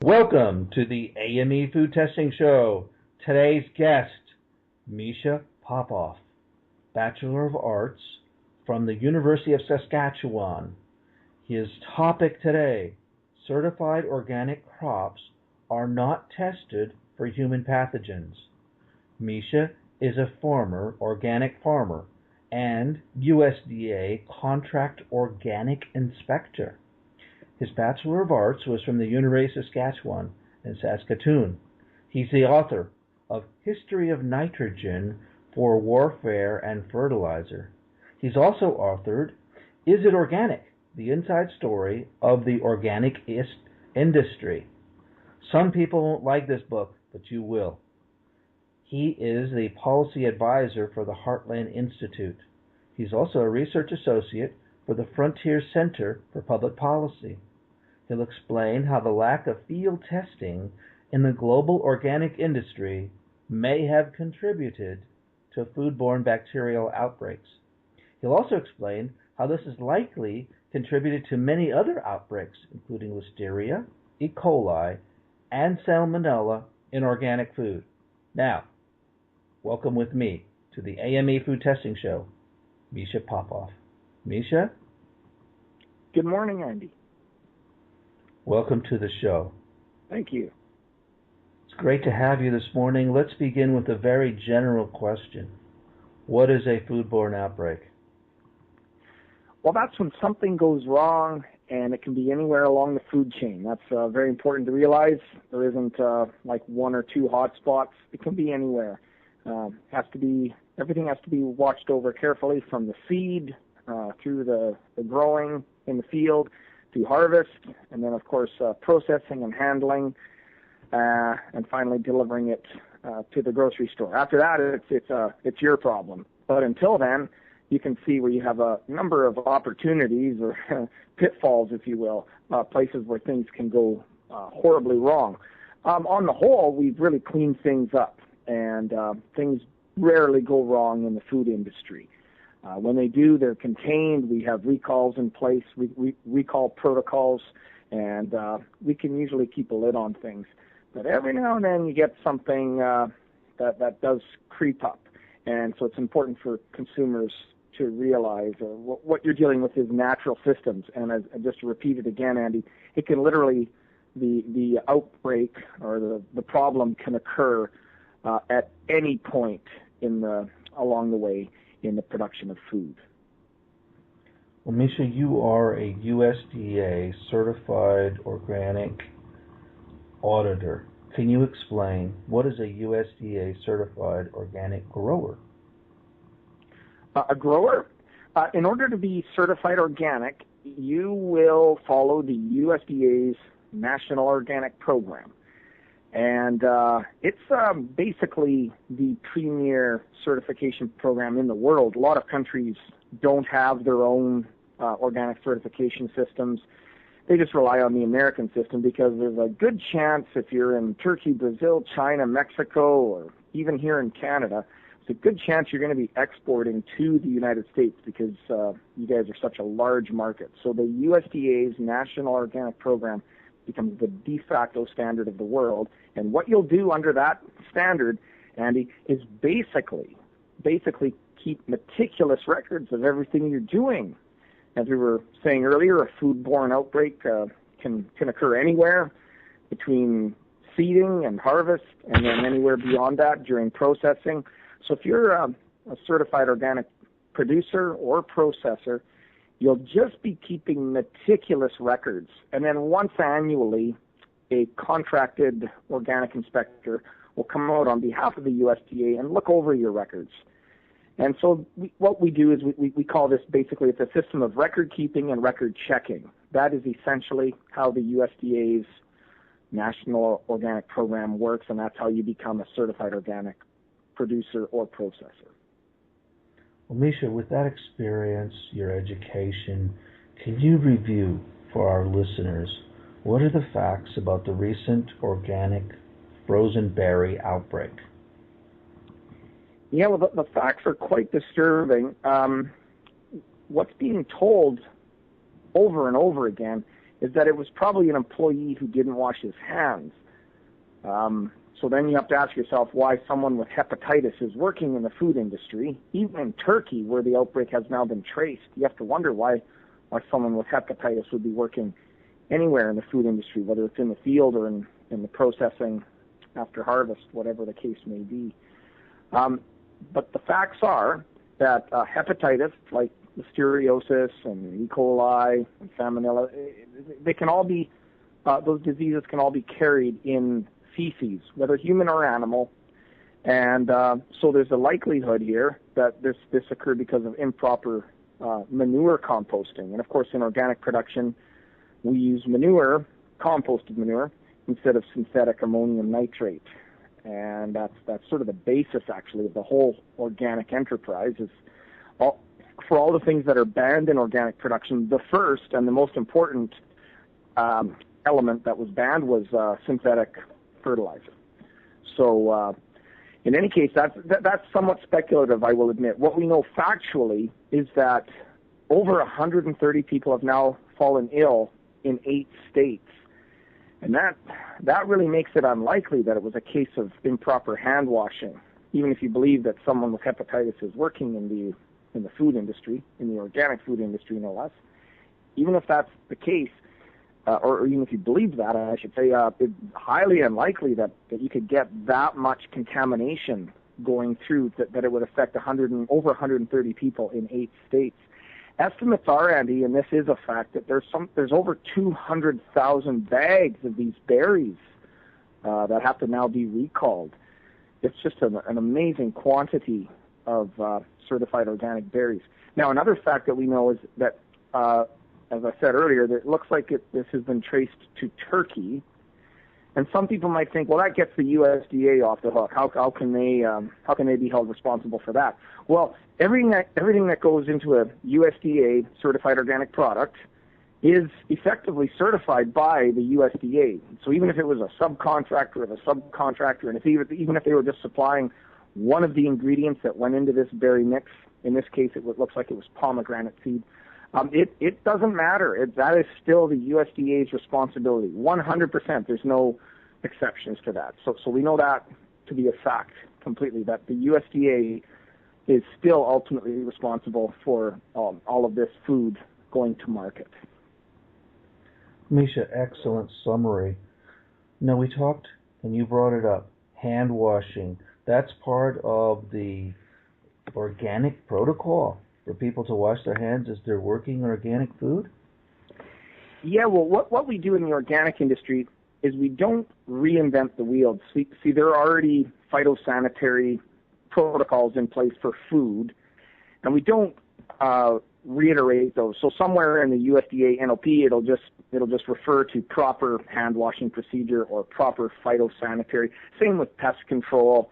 Welcome to the AME Food Testing Show. Today's guest, Mischa Popoff, Bachelor of Arts from the University of Saskatchewan. His topic today, certified organic crops are not tested for human pathogens. Mischa is a former organic farmer and USDA-contract organic inspector. His Bachelor of Arts was from the University of Saskatchewan in Saskatoon. He's the author of History of Nitrogen for Warfare and Fertilizer. He's also authored Is It Organic? The Inside Story of the Organic Industry. Some people won't like this book, but you will. He is the policy advisor for the Heartland Institute. He's also a research associate for the Frontier Center for Public Policy. He'll explain how the lack of field testing in the global organic industry may have contributed to foodborne bacterial outbreaks. He'll also explain how this has likely contributed to many other outbreaks, including listeria, E. coli, and salmonella in organic food. Now, welcome with me to the AME Food Testing Show, Mischa Popoff. Mischa? Good morning, Andy. Welcome to the show. Thank you. It's great to have you this morning. Let's begin with a very general question. What is a foodborne outbreak? Well, that's when something goes wrong, and it can be anywhere along the food chain. That's very important to realize. There isn't like one or two hot spots. It can be anywhere. Everything has to be watched over carefully from the seed through the growing in the field, to harvest, and then, of course, processing and handling, and finally delivering it to the grocery store. After that, it's your problem. But until then, you can see where you have a number of opportunities or pitfalls, if you will, places where things can go horribly wrong. On the whole, we've really cleaned things up, and things rarely go wrong in the food industry. When they do, they're contained. We have recalls in place, recall protocols, and we can usually keep a lid on things. But every now and then you get something that does creep up. And so it's important for consumers to realize what you're dealing with is natural systems. And just to repeat it again, Andy, it can literally, the outbreak or the problem can occur at any point along the way in the production of food. Well, Mischa, you are a USDA certified organic auditor. Can you explain what is a USDA certified organic grower? A grower, in order to be certified organic, you will follow the USDA's National Organic Program. And it's basically the premier certification program in the world. A lot of countries don't have their own organic certification systems. They just rely on the American system because there's a good chance if you're in Turkey, Brazil, China, Mexico, or even here in Canada, there's a good chance you're going to be exporting to the United States because you guys are such a large market. So the USDA's National Organic Program becomes the de facto standard of the world. And what you'll do under that standard, Andy, is basically keep meticulous records of everything you're doing. As we were saying earlier, a foodborne outbreak can occur anywhere between seeding and harvest, and then anywhere beyond that during processing. So if you're a certified organic producer or processor, you'll just be keeping meticulous records. And then once annually, a contracted organic inspector will come out on behalf of the USDA and look over your records. And so what we do is we call this basically, it's a system of record keeping and record checking. That is essentially how the USDA's National Organic Program works, and that's how you become a certified organic producer or processor. Well, Mischa, with that experience, your education, can you review for our listeners what are the facts about the recent organic frozen berry outbreak? Yeah, well, the facts are quite disturbing. What's being told over and over again is that it was probably an employee who didn't wash his hands. So then you have to ask yourself why someone with hepatitis is working in the food industry. Even in Turkey, where the outbreak has now been traced, you have to wonder why someone with hepatitis would be working anywhere in the food industry, whether it's in the field or in the processing after harvest, whatever the case may be. But the facts are that hepatitis, like listeriosis and E. coli and salmonella, they can all be, those diseases can all be carried in feces, whether human or animal. And so there's a likelihood here that this occurred because of improper manure composting. And of course, in organic production, we use manure, composted manure, instead of synthetic ammonium nitrate. And that's sort of the basis, actually, of the whole organic enterprise. Is for all the things that are banned in organic production, the first and the most important element that was banned was synthetic fertilizer. So in any case, that's somewhat speculative, I will admit. What we know factually is that over 130 people have now fallen ill in 8 states. And that really makes it unlikely that it was a case of improper hand washing, even if you believe that someone with hepatitis is working in the food industry, in the organic food industry, no less. Even if that's the case, or even if you believe that, I should say, it's highly unlikely that you could get that much contamination going through that it would affect over 130 people in 8 states. Estimates are, Andy, and this is a fact, that there's over 200,000 bags of these berries that have to now be recalled. It's just an amazing quantity of certified organic berries. Now, another fact that we know is that, as I said earlier, that it looks like this has been traced to Turkey. And some people might think, well, that gets the USDA off the hook. How can they be held responsible for that? Well, everything that goes into a USDA certified organic product is effectively certified by the USDA. So even if it was a subcontractor of a subcontractor, and even if they were just supplying one of the ingredients that went into this berry mix, in this case it looks like it was pomegranate seed, it doesn't matter. That is still the USDA's responsibility, 100%. There's no exceptions to that. So we know that to be a fact completely, that the USDA is still ultimately responsible for all of this food going to market. Mischa, excellent summary. Now, we talked, and you brought it up, hand washing. That's part of the organic protocol for people to wash their hands as they're working organic food? Yeah, well, what we do in the organic industry is we don't reinvent the wheel. See, there are already phytosanitary protocols in place for food, and we don't reiterate those. So somewhere in the USDA NOP, it'll just refer to proper hand washing procedure or proper phytosanitary. Same with pest control.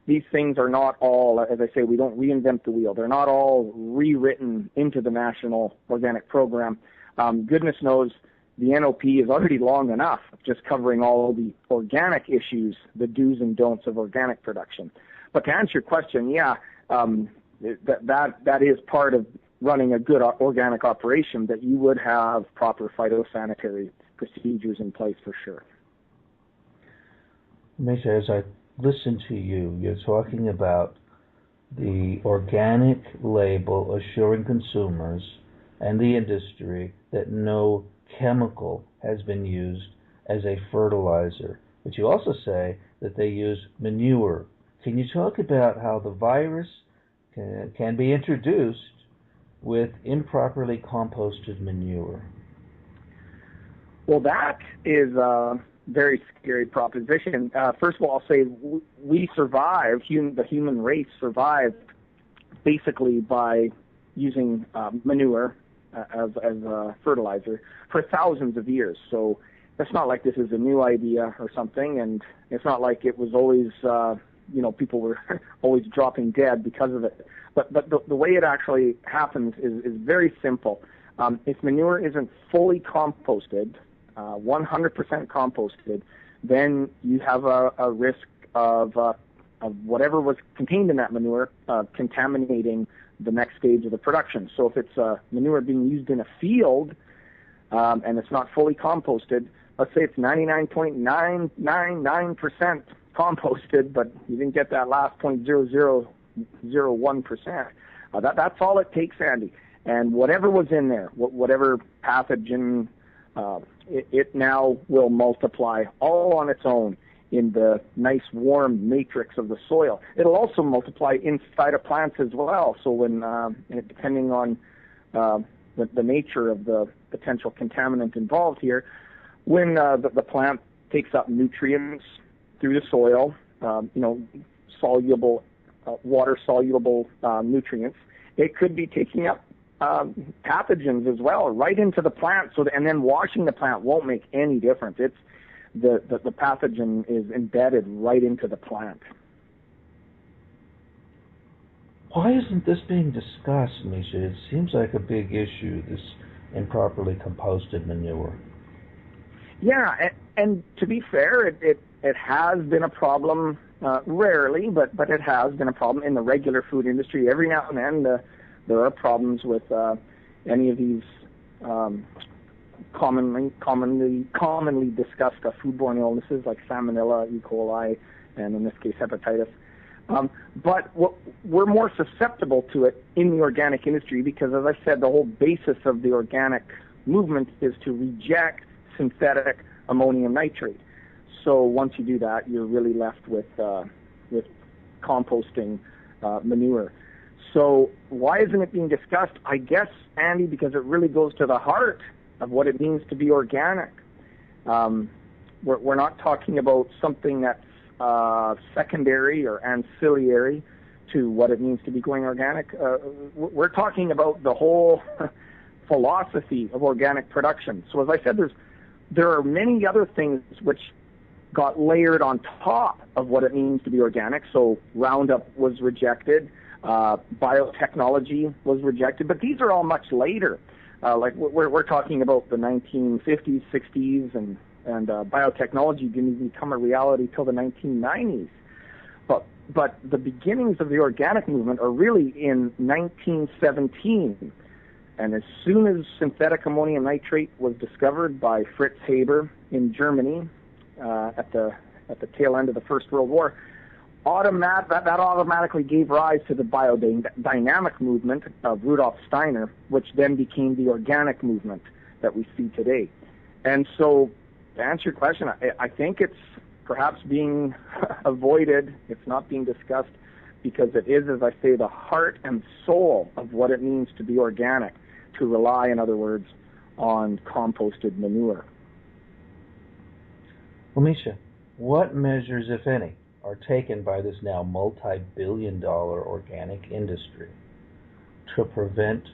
These things are not all, as I say, we don't reinvent the wheel. They're not all rewritten into the National Organic Program. Goodness knows the NOP is already long enough, just covering all the organic issues, the do's and don'ts of organic production. But to answer your question, yeah, that is part of running a good organic operation, that you would have proper phytosanitary procedures in place for sure. Mischa, as I listen to you, you're talking about the organic label assuring consumers and the industry that no chemical has been used as a fertilizer. But you also say that they use manure. Can you talk about how the virus can be introduced with improperly composted manure? Well, that is a very scary proposition. First of all, I'll say we survived, the human race survived basically by using manure as a fertilizer for thousands of years. So it's not like this is a new idea or something, and it's not like it was always, people were always dropping dead because of it. But the way it actually happens is very simple. If manure isn't fully composted, 100% composted, then you have a risk of whatever was contained in that manure contaminating the next stage of the production. So if it's manure being used in a field, and it's not fully composted, let's say it's 99.999% composted, but you didn't get that last 0.0001%. That's all it takes, Andy. And whatever was in there, whatever pathogen, it now will multiply all on its own in the nice warm matrix of the soil. It'll also multiply inside of plants as well. So when, depending on the nature of the potential contaminant involved here, when the plant takes up nutrients through the soil, soluble, water-soluble nutrients, it could be taking up pathogens as well right into the plant. And then washing the plant won't make any difference. It's the pathogen is embedded right into the plant. Why isn't this being discussed, Mischa? It seems like a big issue, this improperly composted manure. Yeah, and to be fair, it has been a problem, rarely, but it has been a problem in the regular food industry. Every now and then there are problems with any of these commonly discussed foodborne illnesses like salmonella, E. coli, and in this case hepatitis. But we're more susceptible to it in the organic industry because, as I said, the whole basis of the organic movement is to reject synthetic ammonium nitrate. So once you do that, you're really left with composting manure. So why isn't it being discussed? I guess, Andy, because it really goes to the heart of what it means to be organic. We're not talking about something that's secondary or ancillary to what it means to be going organic. We're talking about the whole philosophy of organic production. So as I said, there are many other things which got layered on top of what it means to be organic. So Roundup was rejected, biotechnology was rejected, but these are all much later. Like we're talking about the 1950s, 60s, and biotechnology didn't even become a reality till the 1990s. But the beginnings of the organic movement are really in 1917. And as soon as synthetic ammonium nitrate was discovered by Fritz Haber in Germany at the tail end of the First World War, that automatically gave rise to the biodynamic movement of Rudolf Steiner, which then became the organic movement that we see today. And so, to answer your question, I think it's perhaps being avoided. It's not being discussed because it is, as I say, the heart and soul of what it means to be organic, to rely, in other words, on composted manure. Well, Mischa, what measures, if any, are taken by this now multi-billion-dollar organic industry to prevent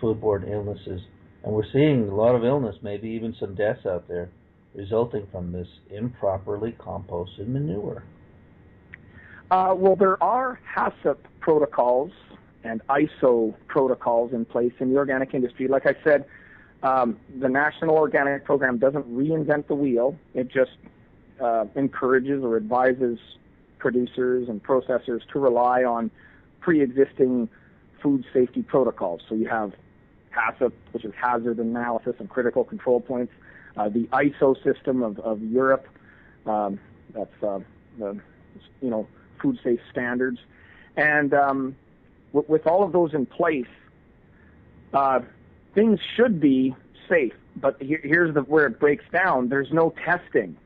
foodborne illnesses? And we're seeing a lot of illness, maybe even some deaths out there, resulting from this improperly composted manure. Well, there are HACCP protocols and ISO protocols in place in the organic industry. Like I said, the National Organic Program doesn't reinvent the wheel. It just encourages or advises producers and processors to rely on pre-existing food safety protocols. So you have HACCP, which is hazard analysis and critical control points. The ISO system of Europe, that's the food safe standards, and with all of those in place, things should be safe. But here's where it breaks down. There's no testing.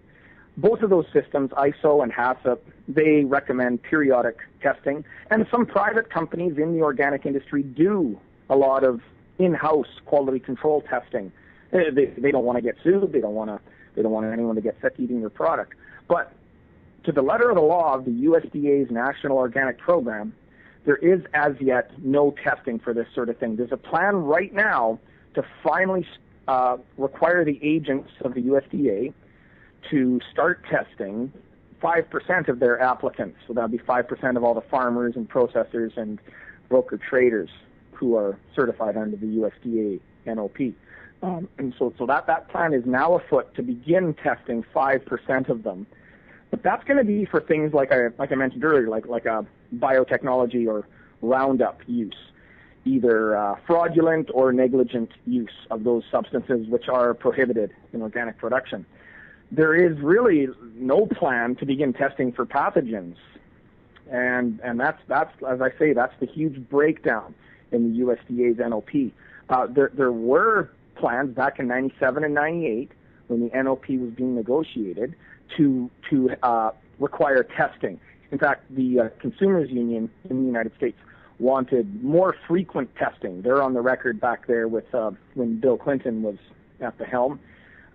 Both of those systems, ISO and HACCP, they recommend periodic testing, and some private companies in the organic industry do a lot of in-house quality control testing. They don't want to get sued. They don't want anyone to get sick eating their product. But to the letter of the law of the USDA's National Organic Program, there is as yet no testing for this sort of thing. There's a plan right now to finally require the agents of the USDA to start testing 5% of their applicants. So that would be 5% of all the farmers and processors and broker traders who are certified under the USDA NOP. And so that plan is now afoot to begin testing 5% of them. But that's going to be for things like I mentioned earlier, like a biotechnology or Roundup use. either fraudulent or negligent use of those substances which are prohibited in organic production. There is really no plan to begin testing for pathogens. And that's as I say, that's the huge breakdown in the USDA's NOP. There were plans back in 97 and 98 when the NOP was being negotiated to require testing. In fact, the Consumers Union in the United States wanted more frequent testing. They're on the record back there with when Bill Clinton was at the helm.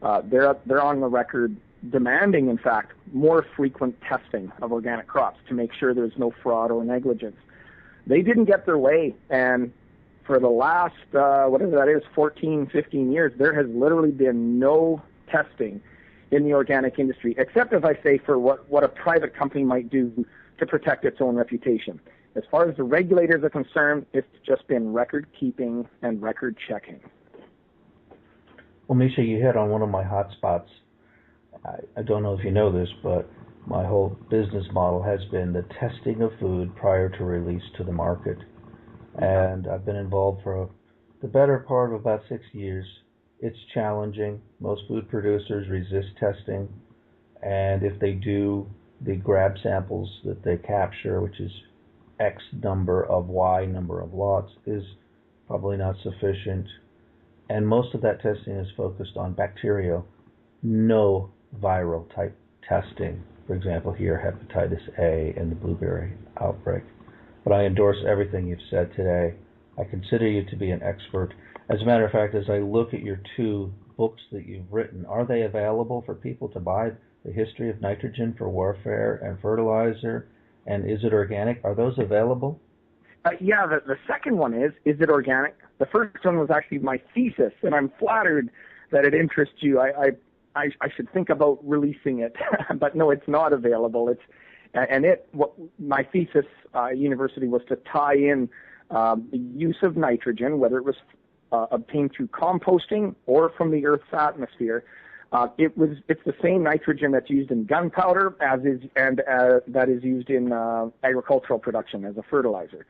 They're on the record demanding, in fact, more frequent testing of organic crops to make sure there's no fraud or negligence. They didn't get their way, and for the last, 14, 15 years, there has literally been no testing in the organic industry, except, as I say, for what a private company might do to protect its own reputation. As far as the regulators are concerned, it's just been record keeping and record checking. Well, Mischa, you hit on one of my hot spots. I don't know if you know this, but my whole business model has been the testing of food prior to release to the market. And I've been involved for the better part of about 6 years. It's challenging. Most food producers resist testing. And if they do, the grab samples that they capture, which is X number of Y number of lots, is probably not sufficient. And most of that testing is focused on bacterial, no viral type testing. For example, here, hepatitis A and the blueberry outbreak. But I endorse everything you've said today. I consider you to be an expert. As a matter of fact, as I look at your 2 books that you've written, are they available for people to buy? The History of Nitrogen for Warfare and Fertilizer, and Is It Organic? Are those available? Yeah, the second one is It Organic? The first one was actually my thesis, and I'm flattered that it interests you. I should think about releasing it, but no, it's not available. My thesis at university was to tie in the use of nitrogen, whether it was obtained through composting or from the Earth's atmosphere. It's the same nitrogen that's used in gunpowder that is used in agricultural production as a fertilizer.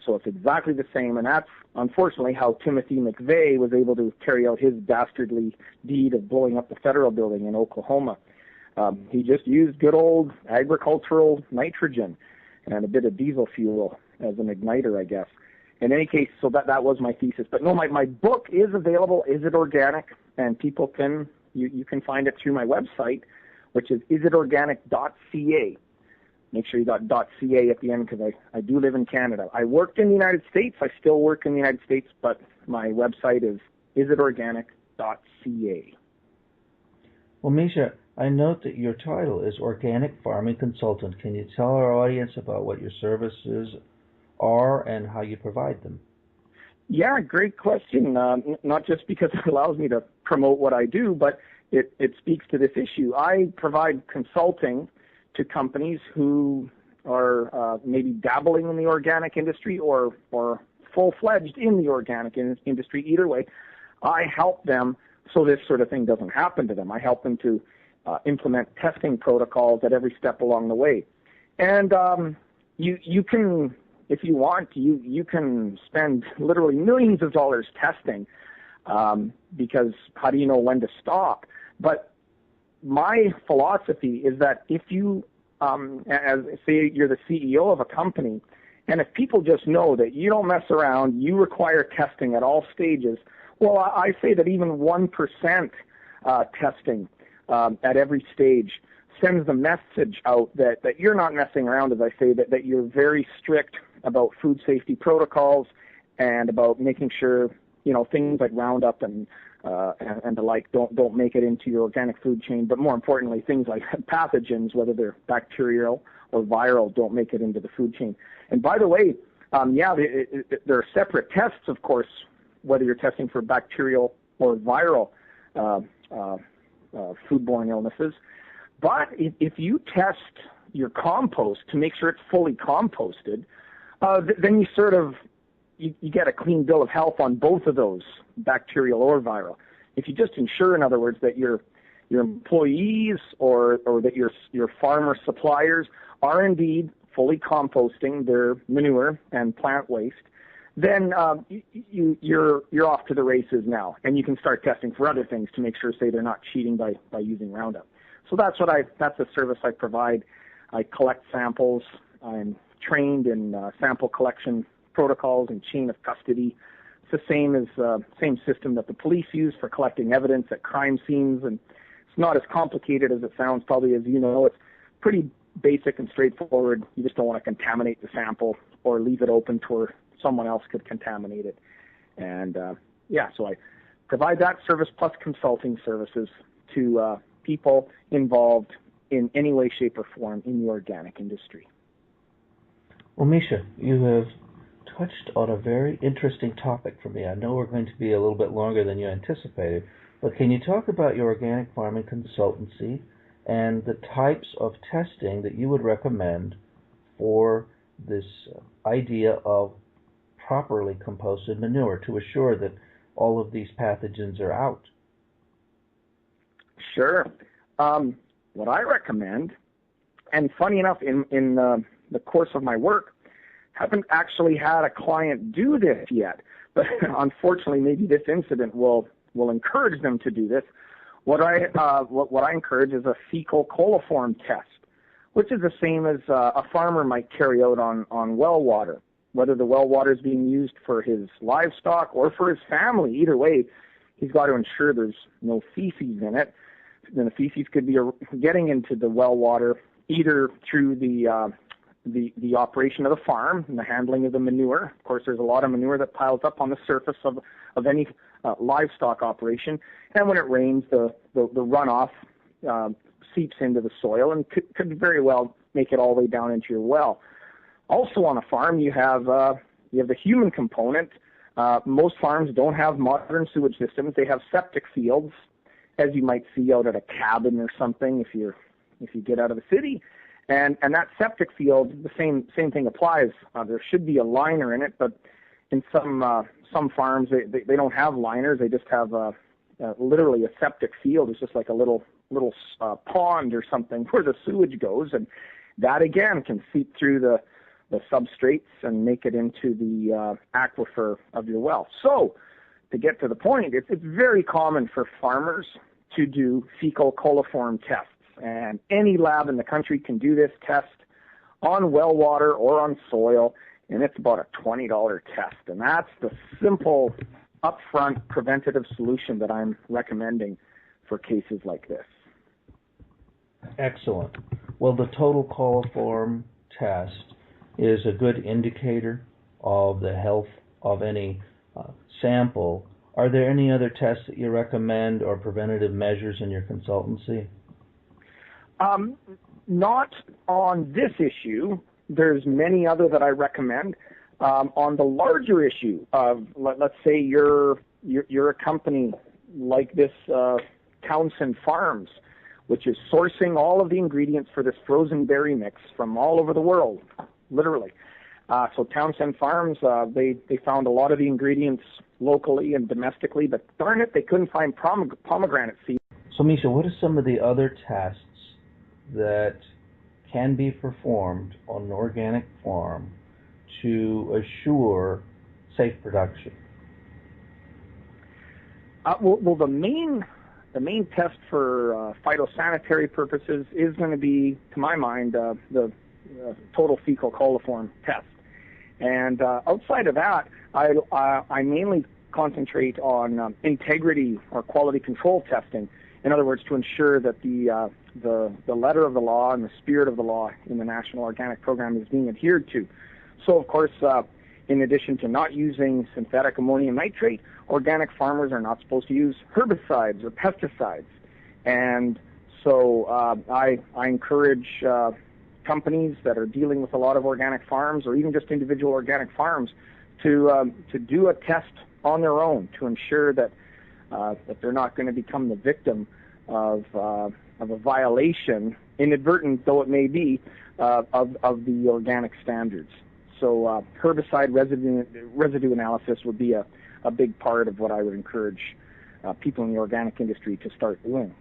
So it's exactly the same, and that's unfortunately how Timothy McVeigh was able to carry out his dastardly deed of blowing up the federal building in Oklahoma. He just used good old agricultural nitrogen and a bit of diesel fuel as an igniter, I guess. In any case, so that was my thesis. But no, my book is available, Is It Organic? And people can, you can find it through my website, which is isitorganic.ca. Make sure you got .ca at the end, because I do live in Canada. I worked in the United States. I still work in the United States, but my website is isitorganic.ca. Well, Mischa, I note that your title is Organic Farming Consultant. Can you tell our audience about what your services are and how you provide them? Yeah, great question. Not just because it allows me to promote what I do, but it speaks to this issue. I provide consulting to companies who are maybe dabbling in the organic industry or full-fledged in the organic industry. Either way, I help them so this sort of thing doesn't happen to them. I help them to implement testing protocols at every step along the way. And you can, if you want, you can spend literally millions of dollars testing because how do you know when to stop? But my philosophy is that if you, as say you're the CEO of a company, and if people just know that you don't mess around, you require testing at all stages, well, I say that even 1% testing at every stage sends the message out that you're not messing around, as I say, that you're very strict about food safety protocols and about making sure, things like Roundup and the like don't make it into your organic food chain. But more importantly, things like pathogens, whether they're bacterial or viral, don't make it into the food chain. And by the way, there are separate tests, of course, whether you're testing for bacterial or viral foodborne illnesses. But if you test your compost to make sure it's fully composted, then you sort of you get a clean bill of health on both of those, bacterial or viral. If you just ensure, in other words, that your employees or that your farmer suppliers are indeed fully composting their manure and plant waste, then you're off to the races now, and you can start testing for other things to make sure, say, they're not cheating by using Roundup. So that's a service I provide. I collect samples. I'm trained in sample collection protocols and chain of custody. It's the same system that the police use for collecting evidence at crime scenes, and it's not as complicated as it sounds. Probably, as you know, it's pretty basic and straightforward. You just don't want to contaminate the sample or leave it open to where someone else could contaminate it. And so I provide that service plus consulting services to people involved in any way, shape, or form in the organic industry. Well, Mischa, you have touched on a very interesting topic for me. I know we're going to be a little bit longer than you anticipated, but can you talk about your organic farming consultancy and the types of testing that you would recommend for this idea of properly composted manure to assure that all of these pathogens are out? Sure. What I recommend, and funny enough, in the course of my work, haven't actually had a client do this yet, but unfortunately, maybe this incident will encourage them to do this. What I encourage is a fecal coliform test, which is the same as a farmer might carry out on well water. Whether the well water is being used for his livestock or for his family, either way, he's got to ensure there's no feces in it. Then the feces could be getting into the well water either through the operation of the farm and the handling of the manure. Of course, there's a lot of manure that piles up on the surface of any livestock operation, and when it rains, the runoff seeps into the soil and could very well make it all the way down into your well. Also on a farm, you have the human component. Most farms don't have modern sewage systems. They have septic fields, as you might see out at a cabin or something if you get out of the city. And that septic field, the same thing applies. There should be a liner in it, but in some farms they don't have liners. They just have literally a septic field. It's just like a little pond or something where the sewage goes, and that again can seep through the substrates and make it into the aquifer of your well. So to get to the point, it's very common for farmers to do fecal coliform tests. And any lab in the country can do this test on well water or on soil, and it's about a $20 test. And that's the simple, upfront preventative solution that I'm recommending for cases like this. Excellent. Well, the total coliform test is a good indicator of the health of any sample. Are there any other tests that you recommend or preventative measures in your consultancy? Not on this issue. There's many other that I recommend. On the larger issue of, let's say you're a company like this Townsend Farms, which is sourcing all of the ingredients for this frozen berry mix from all over the world, literally. So Townsend Farms, they found a lot of the ingredients locally and domestically, but darn it, they couldn't find pomegranate seeds. So Mischa, what are some of the other tests that can be performed on an organic farm to assure safe production? Well, the main test for phytosanitary purposes is going to be, to my mind, the total fecal coliform test. And outside of that, I mainly concentrate on integrity or quality control testing. In other words, to ensure that the letter of the law and the spirit of the law in the National Organic Program is being adhered to. So, of course, in addition to not using synthetic ammonium nitrate, organic farmers are not supposed to use herbicides or pesticides. And so I encourage companies that are dealing with a lot of organic farms, or even just individual organic farms, to do a test on their own to ensure that they're not going to become the victim of a violation, inadvertent though it may be, of the organic standards. So herbicide residue analysis would be a big part of what I would encourage people in the organic industry to start doing.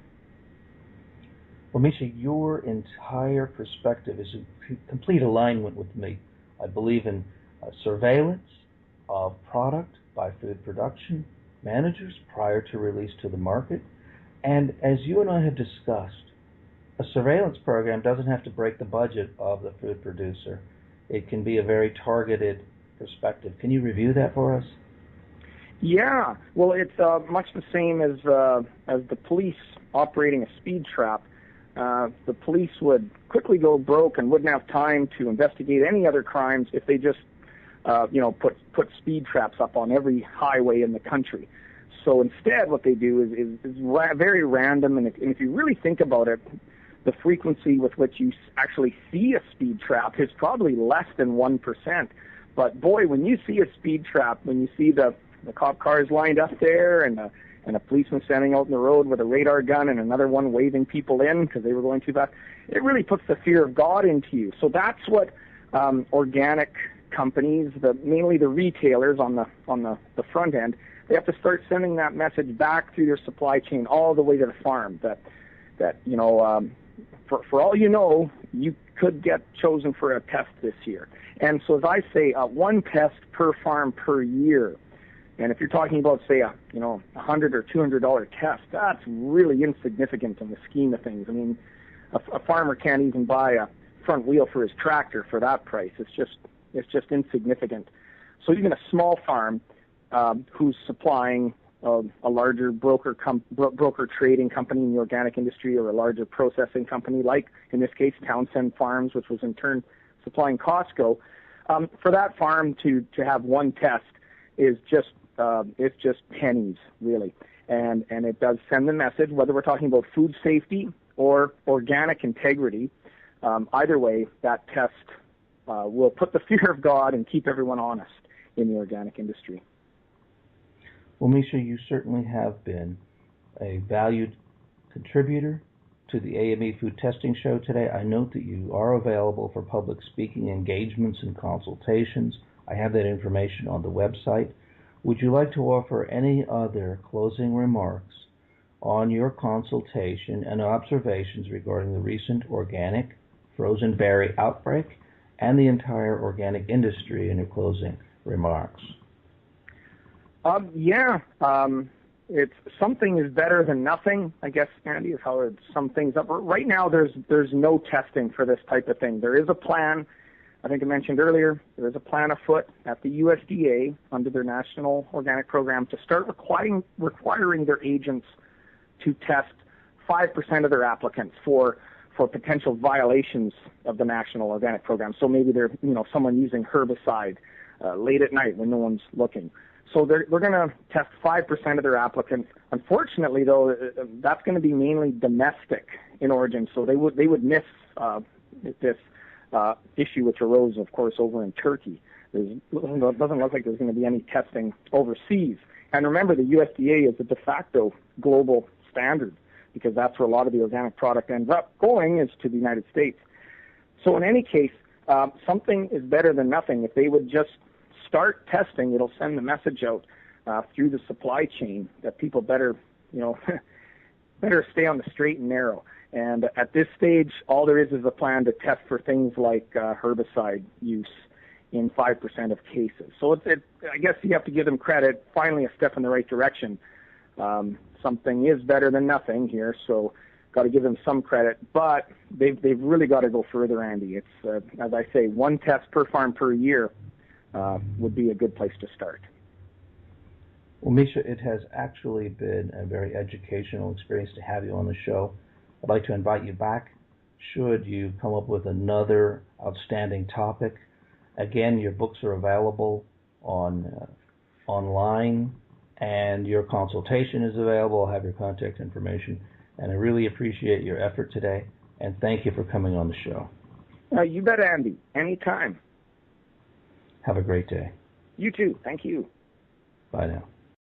Well, Mischa, your entire perspective is in complete alignment with me. I believe in surveillance, of product by food production managers prior to release to the market. And as you and I have discussed, a surveillance program doesn't have to break the budget of the food producer. It can be a very targeted perspective. Can you review that for us? Yeah, well, it's much the same as the police operating a speed trap. The police would quickly go broke and wouldn't have time to investigate any other crimes if they just, put speed traps up on every highway in the country. So instead, what they do is very random, and if you really think about it, the frequency with which you actually see a speed trap is probably less than 1%. But boy, when you see a speed trap, when you see the cop cars lined up there and a policeman standing out in the road with a radar gun and another one waving people in because they were going too fast, it really puts the fear of God into you. So that's what organic companies, mainly the retailers on the front end, they have to start sending that message back through their supply chain all the way to the farm that for all you know, you could get chosen for a test this year. And so as I say, one test per farm per year. And if you're talking about, say, $100 or $200 test, that's really insignificant in the scheme of things. I mean, a farmer can't even buy a front wheel for his tractor for that price. It's just insignificant. So even a small farm who's supplying a larger broker trading company in the organic industry, or a larger processing company, like in this case Townsend Farms, which was in turn supplying Costco, for that farm to have one test is just it's just pennies, really. And it does send the message, whether we're talking about food safety or organic integrity. Either way, that test will put the fear of God and keep everyone honest in the organic industry. Well, Mischa, you certainly have been a valued contributor to the AME Food Testing Show today. I note that you are available for public speaking engagements and consultations. I have that information on the website. Would you like to offer any other closing remarks on your consultation and observations regarding the recent organic frozen berry outbreak and the entire organic industry in your closing remarks? It's something is better than nothing, I guess, Andy, is how I'd sum things up. Right now, there's no testing for this type of thing. There is a plan. I think I mentioned earlier, there is a plan afoot at the USDA under their National Organic Program to start requiring their agents to test 5% of their applicants for potential violations of the National Organic Program. So maybe they're, someone using herbicide late at night when no one's looking. So they're going to test 5% of their applicants. Unfortunately, though, that's going to be mainly domestic in origin. So they would miss this issue, which arose, of course, over in Turkey. It doesn't look like there's going to be any testing overseas. And remember, the USDA is a de facto global standard, because that's where a lot of the organic product ends up going, is to the United States. So in any case, something is better than nothing. If they would just start testing, it'll send the message out through the supply chain that people better stay on the straight and narrow. And at this stage, all there is a plan to test for things like herbicide use in 5% of cases. So I guess you have to give them credit. Finally, a step in the right direction. Something is better than nothing here, so got to give them some credit. But they've really got to go further, Andy. It's as I say, one test per farm per year would be a good place to start. Well, Mischa, it has actually been a very educational experience to have you on the show. I'd like to invite you back should you come up with another outstanding topic. Again, your books are available online, and your consultation is available. I'll have your contact information. And I really appreciate your effort today, and thank you for coming on the show. You bet, Andy. Anytime. Have a great day. You too. Thank you. Bye now.